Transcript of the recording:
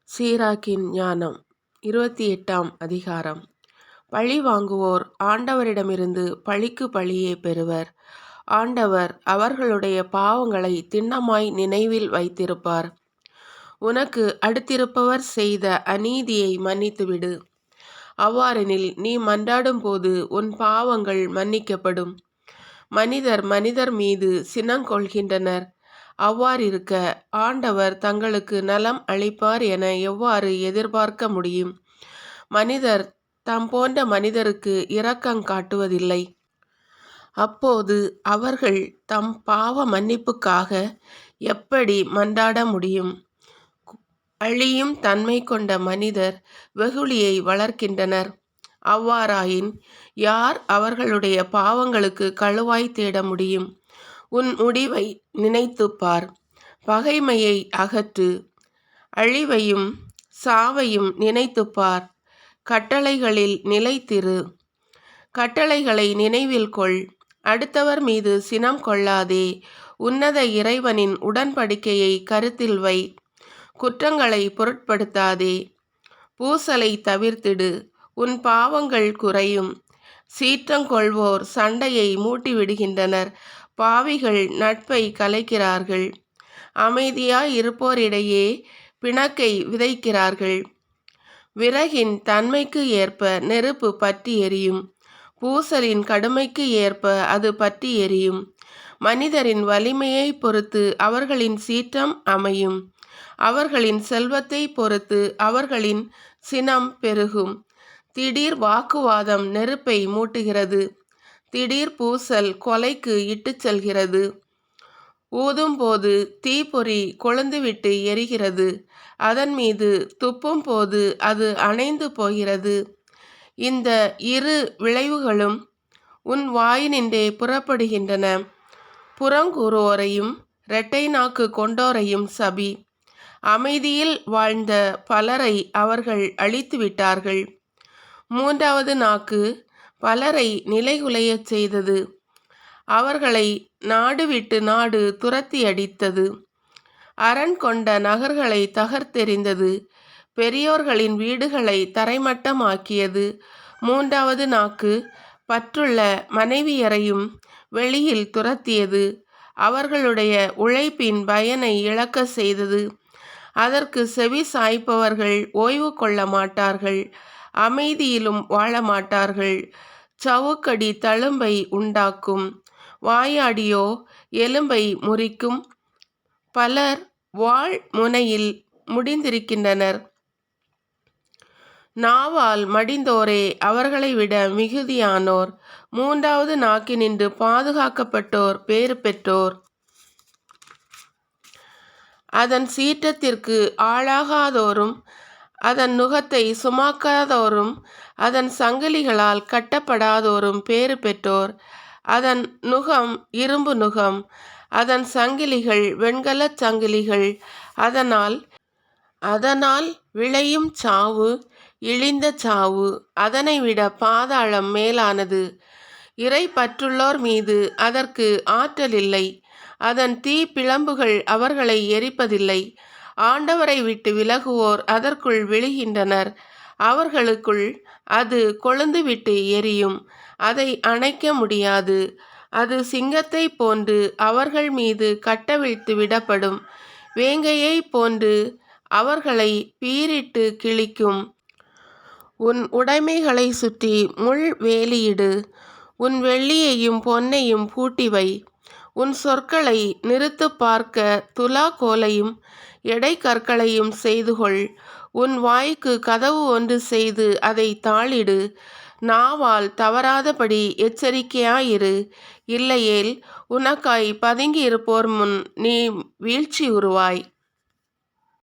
சீராக்கின் ஞானம் 28ஆம் அதிகாரம். பழி வாங்குவோர் ஆண்டவரிடமிருந்து பழிக்கு பழியே பெறுவர். ஆண்டவர் அவர்களுடைய பாவங்களை திண்ணமாய் நினைவில் வைத்திருப்பார். உனக்கு அடுத்திருப்பவர் செய்த அநீதியை மன்னித்துவிடு. அவ்வாறெனில் நீ மன்றாடும் போது உன் பாவங்கள் மன்னிக்கப்படும். மனிதர் மனிதர் மீது சினங்கொள்கின்றனர். அவ்வாறிருக்க ஆண்டவர் தங்களுக்கு நலம் அளிப்பார் என எவ்வாறு எதிர்பார்க்க முடியும்? மனிதர் தம் போன்ற மனிதருக்கு இரக்கங் காட்டுவதில்லை. அப்போது அவர்கள் தம் பாவ மன்னிப்புக்காக எப்படி மன்றாட முடியும்? அழியும் தன்மை கொண்ட மனிதர் வெகுளியை வளர்க்கின்றனர். அவ்வாறாயின் யார் அவர்களுடைய பாவங்களுக்கு கழுவாய் தேட முடியும்? உன் முடிவை நினைத்துப்பார். பகைமையை அகற்று. அழிவையும் சாவையும் நினைத்துப்பார். கட்டளைகளில் நிலைத்திரு. கட்டளைகளை நினைவில் கொள். அடுத்தவர் மீது சினம் கொள்ளாதே. உன்னத இறைவனின் உடன்படிக்கையை கருத்தில் வை. குற்றங்களை பொருட்படுத்தாதே. பூசலை தவிர்த்திடு. உன் பாவங்கள் குறையும். சீற்றங்கொள்வோர் சண்டையை மூட்டிவிடுகின்றனர். பாவிகள் நட்பை கலைக்கிறார்கள். அமைதியாய் இருப்போரிடையே பிணக்கை விதைக்கிறார்கள். விறகின் தன்மைக்கு ஏற்ப நெருப்பு பற்றி எரியும். பூசலின் கடுமைக்கு ஏற்ப அது பற்றி எரியும். மனிதரின் வலிமையை பொறுத்து அவர்களின் சீற்றம் அமையும். அவர்களின் செல்வத்தை பொறுத்து அவர்களின் சினம் பெருகும். திடீர் வாக்குவாதம் நெருப்பை மூட்டுகிறது. திடீர் பூசல் கொலைக்கு இட்டுச் செல்கிறது. ஊதும்போது தீப்பொறி கொழுந்துவிட்டு எரிகிறது. அதன் மீது துப்பும் போது அது அணைந்து போகிறது. இந்த இரு விளைவுகளும் உன் வாயினின்றே புறப்படுகின்றன. புறங்கூறுவோரையும் இரட்டை நாக்கு கொண்டோரையும் சபி. அமைதியில் வாழ்ந்த பலரை அவர்கள் அழித்துவிட்டார்கள். மூன்றாவது நாக்கு பலரை நிலைகுலையச் செய்தது. அவர்களை நாடு விட்டு நாடு துரத்தி அடித்தது. அரண் கொண்ட நகர்களை தகர்த்தெறிந்தது. பெரியோர்களின் வீடுகளை தரைமட்டமாக்கியது. மூன்றாவது நாக்கு பற்றுள்ள மனைவியரையும் வெளியில் துரத்தியது. அவர்களுடைய உழைப்பின் பயனை இழக்க செய்தது. அதற்கு செவி சாய்ப்பவர்கள் ஓய்வு கொள்ள மாட்டார்கள். அமைதியிலும் வாழ மாட்டார்கள். சவுக்கடி தழும்பை உண்டாக்கும். வாயாடியோ எலும்பை முறிக்கும். பலர் வாள் முனையில் முடிந்திருக்கின்றனர். நாவால் மடிந்தோரே அவர்களை விட மிகுதியானோர். மூன்றாவது நாக்கினின்று பாதுகாக்கப்பட்டோர் பேறு பெற்றோர். அதன் சீற்றத்திற்கு ஆளாகாதோரும் அதன் நுகத்தை சுமக்காதோரும் அதன் சங்கிலிகளால் கட்டப்படாதோரும் பேறு பெற்றோர். அதன் நுகம் இரும்பு நுகம். அதன் சங்கிலிகள் வெண்கலச் சங்கிலிகள். அதனால் விளையும் சாவு இழிந்த சாவு. அதனை விட பாதாளம் மேலானது. இறை பற்றுள்ளோர் மீது அதற்கு ஆற்றல் இல்லை. அதன் தீ பிழம்புகள் அவர்களை எரிப்பதில்லை. ஆண்டவரை விட்டு விலகுவோர் அதற்குள் விழுகின்றனர். அவர்களுக்குள் அது கொழுந்துவிட்டு எரியும். அதை அணைக்க முடியாது. அது சிங்கத்தை போன்று அவர்கள் மீது கட்டவிழ்த்து விடப்படும். வேங்கையை போன்று அவர்களை பீரிட்டு கிழிக்கும். உன் உடைமைகளை சுற்றி முள் வேலியிடு. உன் வெள்ளியையும் பொன்னையும் பூட்டி வை. உன் சொற்களை நிறுத்து பார்க்க துலா கோலையும் எடை கற்களையும் செய்துகொள். உன் வாய்க்கு கதவு ஒன்று செய்து அதை தாளிடு. நாவால் தவறாதபடி எச்சரிக்கையாயிரு. இல்லையேல் உனக்காய் பதுங்கி இருப்போர் முன் நீ வீழ்ச்சி உறுவாய்.